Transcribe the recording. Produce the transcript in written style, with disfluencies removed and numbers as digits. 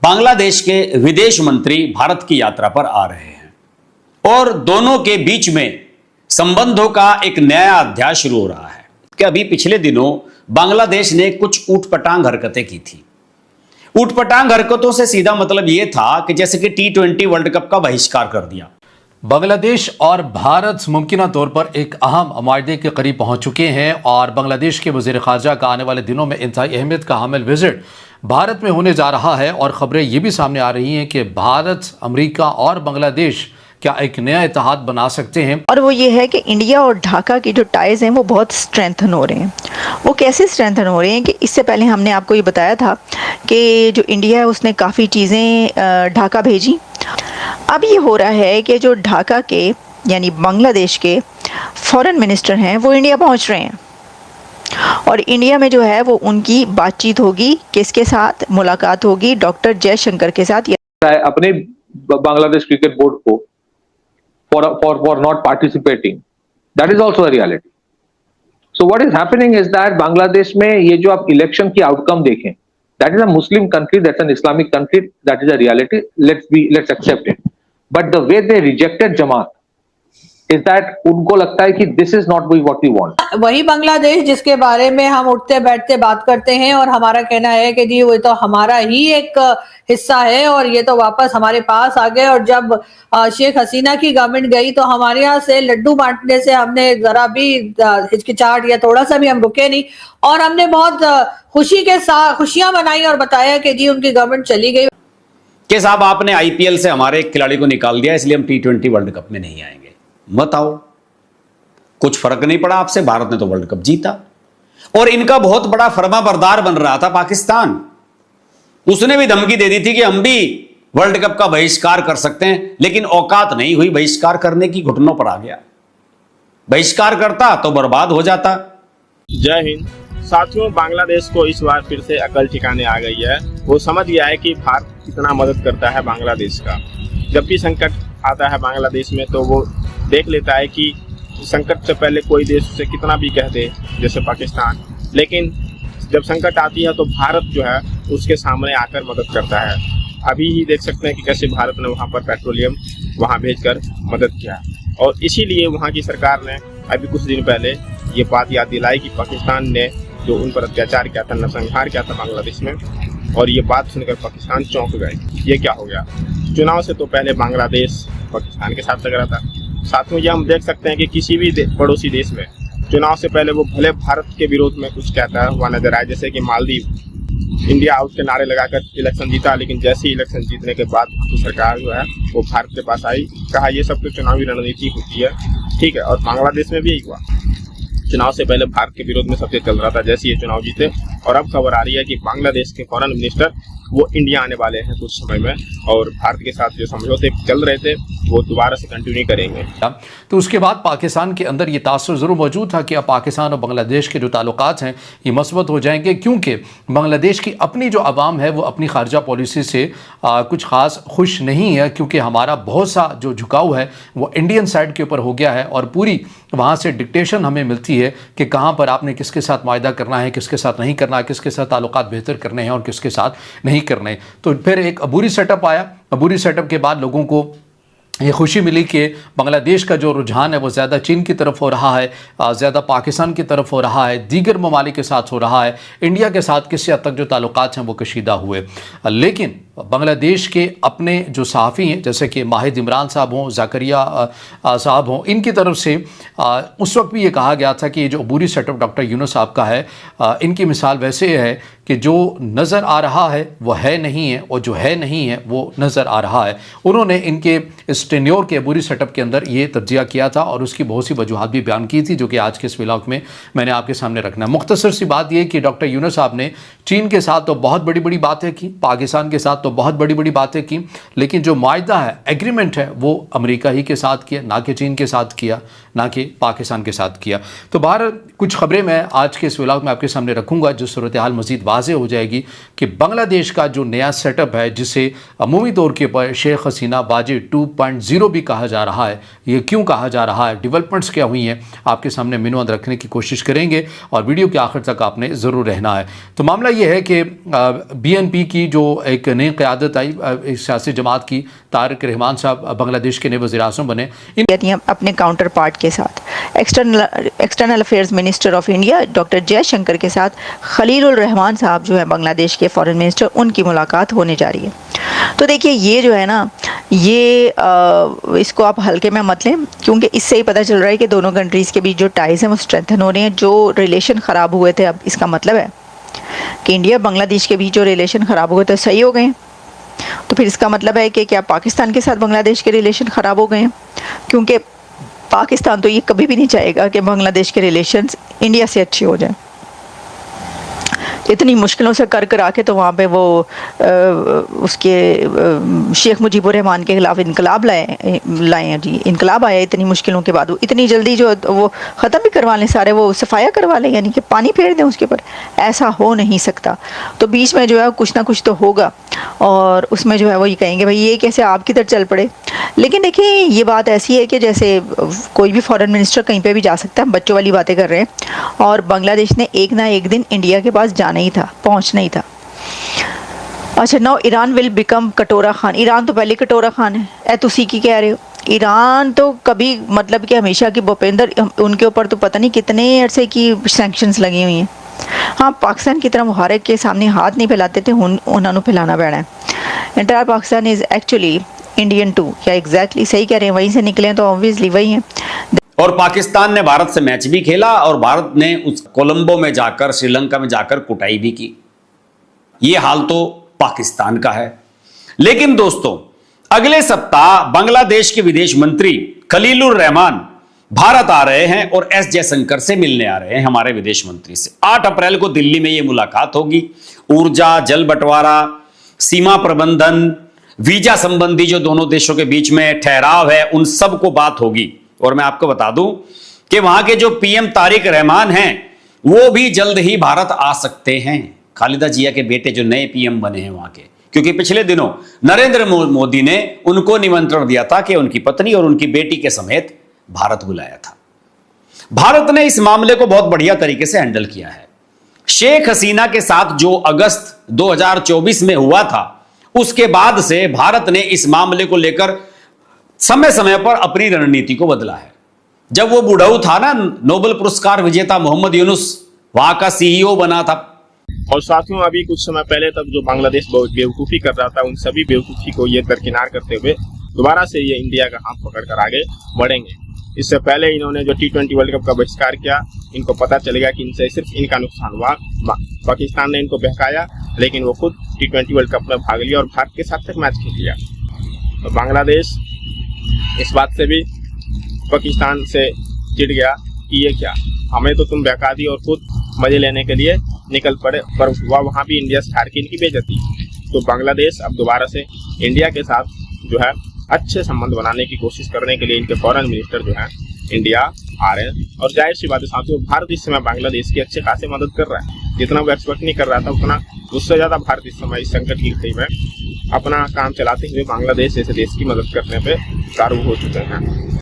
बांग्लादेश के विदेश मंत्री भारत की यात्रा पर आ रहे हैं और दोनों के बीच में संबंधों का एक नया अध्याय शुरू हो रहा है कि अभी पिछले दिनों बांग्लादेश ने कुछ ऊटपटांग हरकतें की थी। ऊटपटांग हरकतों से सीधा मतलब यह था कि जैसे कि T20 वर्ल्ड कप का बहिष्कार कर दिया। बांग्लादेश और भारत मुमकिन तौर पर एक अहम मायदे के करीब पहुंच चुके हैं और बांग्लादेश के वज़ीर ख़ारजा का आने वाले दिनों में इंतहाई अहमियत का हामिल विजिट भारत में होने जा रहा है और ख़बरें ये भी सामने आ रही हैं कि भारत, अमेरिका और बांग्लादेश क्या एक नया इत्तेहाद बना सकते हैं। और वो ये है कि इंडिया और ढाका की जो टाइज़ हैं वो बहुत स्ट्रेंथन हो रहे हैं। वो कैसे स्ट्रेंथन हो रहे हैं कि इससे पहले हमने आपको ये बताया था कि जो इंडिया है उसने काफ़ी चीज़ें ढाका भेजी। अब ये हो रहा है कि जो ढाका के यानी बांग्लादेश के फॉरेन मिनिस्टर हैं वो इंडिया पहुंच रहे हैं और इंडिया में जो है वो उनकी बातचीत होगी, किसके साथ मुलाकात होगी, डॉक्टर जयशंकर के साथ। अपने बांग्लादेश क्रिकेट बोर्ड को for not participating, that is also a reality. So what is happening is that Bangladesh में ये जो आप इलेक्शन की आउटकम देखें, that is a Muslim country, that's an Islamic country, that is a reality. Let's accept it. But the way they rejected Jamaat is that उनको लगता है कि this is not what we want. वही बांग्लादेश जिसके बारे में हम उठते बैठते बात करते हैं और हमारा कहना है कि जी वो तो हमारा ही एक हिस्सा है और ये तो वापस हमारे पास आ गए। और जब शेख हसीना की गवर्नमेंट गई तो हमारे यहाँ से लड्डू बांटने से हमने जरा भी हिचकिचाहट या थोड़ा सा भी हम रुके नहीं और हमने बहुत खुशी के साथ खुशियां मनाई और बताया कि जी उनकी गवर्नमेंट चली गई। कि साहब आपने IPL से हमारे एक खिलाड़ी को निकाल दिया इसलिए हम T20 वर्ल्ड कप में नहीं आएंगे। मत आओ, कुछ फर्क नहीं पड़ा आपसे, भारत ने तो वर्ल्ड कप जीता। और इनका बहुत बड़ा फर्माबरदार बन रहा था पाकिस्तान। उसने भी धमकी दे दी थी कि हम भी वर्ल्ड कप का बहिष्कार कर सकते हैं, लेकिन औकात नहीं हुई बहिष्कार करने की, घुटनों पर आ गया। बहिष्कार करता तो बर्बाद हो जाता। जय हिंद साथियों, बांग्लादेश को इस बार फिर से अकल ठिकाने आ गई है। वो समझ गया है कि भारत कितना मदद करता है बांग्लादेश का। जब भी संकट आता है बांग्लादेश में तो वो देख लेता है कि संकट से पहले कोई देश उसे कितना भी कह दे, जैसे पाकिस्तान, लेकिन जब संकट आती है तो भारत जो है उसके सामने आकर मदद करता है। अभी ही देख सकते हैं कि कैसे भारत ने वहाँ पर पेट्रोलियम वहाँ भेजकर मदद किया और इसीलिए वहाँ की सरकार ने अभी कुछ दिन पहले ये बात याद दिलाई कि पाकिस्तान ने जो उन पर अत्याचार किया था, नरसंहार किया था बांग्लादेश में, और ये बात सुनकर पाकिस्तान चौंक गए। ये क्या हो गया? चुनाव से तो पहले बांग्लादेश पाकिस्तान के साथ लग रहा था। साथ में ये हम देख सकते हैं कि किसी भी पड़ोसी देश में चुनाव से पहले वो भले भारत के विरोध में कुछ कहता हुआ नजर आए, जैसे कि मालदीव इंडिया आउट के नारे लगाकर इलेक्शन जीता, लेकिन जैसे ही इलेक्शन जीतने के बाद की सरकार जो है वो भारत के पास आई, कहा ये सब तो चुनावी रणनीति होती है, ठीक है। और बांग्लादेश में भी यही हुआ, चुनाव से पहले भारत के विरोध में सबसे चल रहा था, जैसे ये चुनाव जीते और अब खबर आ रही है कि बांग्लादेश के फॉरेन मिनिस्टर वो इंडिया आने वाले हैं कुछ समय में और भारत के साथ जो समझौते चल रहे थे वो दोबारा से कंटिन्यू करेंगे। तो उसके बाद पाकिस्तान के अंदर ये तासुर ज़रूर मौजूद था कि अब पाकिस्तान और बांग्लादेश के जो ताल्लुकात हैं ये मस्बत हो जाएंगे, क्योंकि बांग्लादेश की अपनी जो आवाम है वो अपनी खारजा पॉलिसी से कुछ ख़ास खुश नहीं है, क्योंकि हमारा बहुत सा जो झुकाव है वो इंडियन साइड के ऊपर हो गया है और पूरी वहाँ से डिक्टेशन हमें मिलती है कि कहाँ पर आपने किसके साथ मायदा करना है, किसके साथ नहीं करना है, किसके साथ ताल्लुकात बेहतर करने हैं और किसके साथ नहीं करने। तो फिर एक अबूरी सेटअप आया। अबूरी सेटअप के बाद लोगों को ये खुशी मिली कि बांग्लादेश का जो रुझान है वो ज़्यादा चीन की तरफ हो रहा है, ज़्यादा पाकिस्तान की तरफ हो रहा है, दीगर ममालिक के साथ हो रहा है, इंडिया के साथ किसी हद तक जो ताल्लुकात हैं वो कशीदा हुए। लेकिन बांग्लादेश के अपने जो सहाफ़ी हैं जैसे कि माहिद इमरान साहब हों, ज़ाकरिया साहब हों, इनकी तरफ से उस वक्त भी ये कहा गया था कि ये जो अबूरी सेटअप डॉक्टर यूनुस साहब का है, इनकी मिसाल वैसे है कि जो नज़र आ रहा है वो है नहीं है और जो है नहीं है वो नज़र आ रहा है। उन्होंने इनके इस टेन्योर के अबूरी सेटअप के अंदर ये तज्जिया किया था और उसकी बहुत सी वजूहात भी बयान की थी, जो कि आज के इस व्लॉग में मैंने आपके सामने रखना है। मुख्तसर सी बात ये कि डॉक्टर यूनुस साहब ने चीन के साथ तो बहुत बड़ी बड़ी बातें की, पाकिस्तान के साथ तो बहुत बड़ी बड़ी बातें की, लेकिन जो मायदा है, एग्रीमेंट है, वो अमेरिका ही के साथ किया, ना कि चीन के साथ किया, ना कि पाकिस्तान के साथ किया। तो बाहर कुछ खबरें मैं आज के इस व्लॉग में आपके सामने रखूंगा, जो सूरत हाल मज़ीद वाज़ेह हो जाएगी कि बांग्लादेश का जो नया सेटअप है, जिसे अमूमी तौर के ऊपर शेख हसीना बाजी 2.0 2.0 भी कहा जा रहा है। ये क्यों कहा जा रहा है, डेवलपमेंट्स क्या हुई हैं, आपके सामने मिनोअंद रखने की कोशिश करेंगे और वीडियो के आखिर तक आपने ज़रूर रहना है। तो मामला ये है कि BNP की जो एक नई क़यादत आई, इस सियासी जमात की, तारिक रहमान साहब बांग्लादेश के नए वज़ीर-ए-आज़म बने। अपने काउंटर पार्ट के साथ external affairs minister of India doctor Jaishankar के साथ खलीलुर रहमान साहब जो है बांग्लादेश के फॉरेन मिनिस्टर, उनकी मुलाकात होने जा रही है। तो देखिए ये जो है ना, ये इसको आप हल्के में मत लें, क्योंकि इससे ही पता चल रहा है कि दोनों कंट्रीज़ के बीच जो टाइज़ हैं वो स्ट्रेंथन हो रहे हैं। जो रिलेशन ख़राब हुए थे, अब इसका मतलब है कि इंडिया बांग्लादेश के बीच जो रिलेशन ख़राब हुए थे सही हो गए हैं। तो फिर इसका मतलब है कि क्या पाकिस्तान के साथ बांग्लादेश के रिलेशन ख़राब हो गए हैं? क्योंकि पाकिस्तान तो ये कभी भी नहीं चाहेगा कि बांग्लादेश के रिलेशंस इंडिया से अच्छे हो जाएं। इतनी मुश्किलों से कर आके तो वहाँ पे वो उसके शेख मुजीबुर रहमान के खिलाफ इनकलाब लाए हैं जी। इनकलाब आया इतनी मुश्किलों के बाद, वो इतनी जल्दी जो वो ख़त्म भी करवा लें, सारे वो सफाया करवा लें, यानी कि पानी फेर दें उसके ऊपर। ऐसा हो नहीं सकता। तो बीच में जो है कुछ ना कुछ तो होगा, और उसमें जो है वो ये कहेंगे भाई ये कैसे आपकी तरफ चल पड़े। लेकिन देखिए ये बात ऐसी है कि जैसे कोई भी फॉरेन मिनिस्टर कहीं पे भी जा सकता है, हम बच्चों वाली बातें कर रहे हैं, और बांग्लादेश ने एक ना एक दिन इंडिया के पास जाना ही था, पहुंचना ही था। अच्छा, नाउ ईरान विल बिकम कटोरा खान। ईरान तो पहले कटोरा खान है, ए तुसी की कह रहे हो। ईरान तो कभी मतलब कि हमेशा की भूपेंद्र, उनके ऊपर तो पता नहीं कितने अरसे की सैंक्शंस लगी हुई हैं। हाँ, पाकिस्तान की तरह मुहारक के सामने हाथ नहीं फैलाते थे, उन्होंने फैलाना पैना है। Entire Pakistan is actually Indian too. क्या एग्जैक्टली सही कह रहे हैं, वहीं से निकले हैं तो ऑब्वियसली वही हैं। और पाकिस्तान ने भारत से मैच भी खेला, और भारत ने उस कोलंबो में जाकर, श्रीलंका में जाकर कुटाई भी की। यह हाल तो पाकिस्तान का है। लेकिन दोस्तों, अगले सप्ताह बांग्लादेश के विदेश मंत्री खलीलुर रहमान भारत आ रहे हैं और एस जयशंकर से मिलने आ रहे हैं, हमारे विदेश मंत्री से। 8 अप्रैल को दिल्ली में यह मुलाकात होगी। ऊर्जा, जल बंटवारा, सीमा प्रबंधन, वीजा संबंधी जो दोनों देशों के बीच में ठहराव है, उन सब को बात होगी। और मैं आपको बता दूं कि वहां के जो PM तारिक रहमान हैं, वो भी जल्द ही भारत आ सकते हैं। खालिदा जिया के बेटे जो नए PM बने हैं वहां के, क्योंकि पिछले दिनों नरेंद्र मोदी ने उनको निमंत्रण दिया था कि उनकी पत्नी और उनकी बेटी के समेत भारत बुलाया था। भारत ने इस मामले को बहुत बढ़िया तरीके से हैंडल किया है। शेख हसीना के साथ जो अगस्त 2024 में हुआ था, उसके बाद से भारत ने इस मामले को लेकर समय समय पर अपनी रणनीति को बदला है। जब वो बुढ़ऊ था ना, नोबेल पुरस्कार विजेता मोहम्मद यूनुस वहां का CEO बना था। और साथियों, अभी कुछ समय पहले तक जो बांग्लादेश बहुत बेवकूफ़ी कर रहा था, उन सभी बेवकूफ़ी को ये दरकिनार करते हुए दोबारा से ये इंडिया का हाथ पकड़कर आगे बढ़ेंगे। इससे पहले इन्होंने जो T20 वर्ल्ड कप का बहिष्कार किया, इनको पता चलेगा कि इनसे सिर्फ इनका नुकसान हुआ। पाकिस्तान ने इनको बहकाया, लेकिन वो खुद T20 वर्ल्ड कप में भाग लिया और भारत के साथ तक मैच खेल लिया। तो बांग्लादेश इस बात से भी पाकिस्तान से चिढ़ गया कि ये क्या, हमें तो तुम बहका दी और खुद मजे लेने के लिए निकल पड़े, पर हुआ वहाँ भी इंडिया से हार के इनकी बेइज्जती। तो बांग्लादेश अब दोबारा से इंडिया के साथ जो है अच्छे संबंध बनाने की कोशिश करने के लिए इनके फॉरेन मिनिस्टर जो है इंडिया आ रहे हैं। और जाहिर सी बात है साथियों, भारत इस समय बांग्लादेश की अच्छे खासे मदद कर रहा है। जितना वो एक्सपेक्ट नहीं कर रहा था, उतना उससे ज़्यादा भारत इस समय इस संकट की घड़ी में अपना काम चलाते हुए बांग्लादेश जैसे देश की मदद करने पे कारू हो चुके हैं।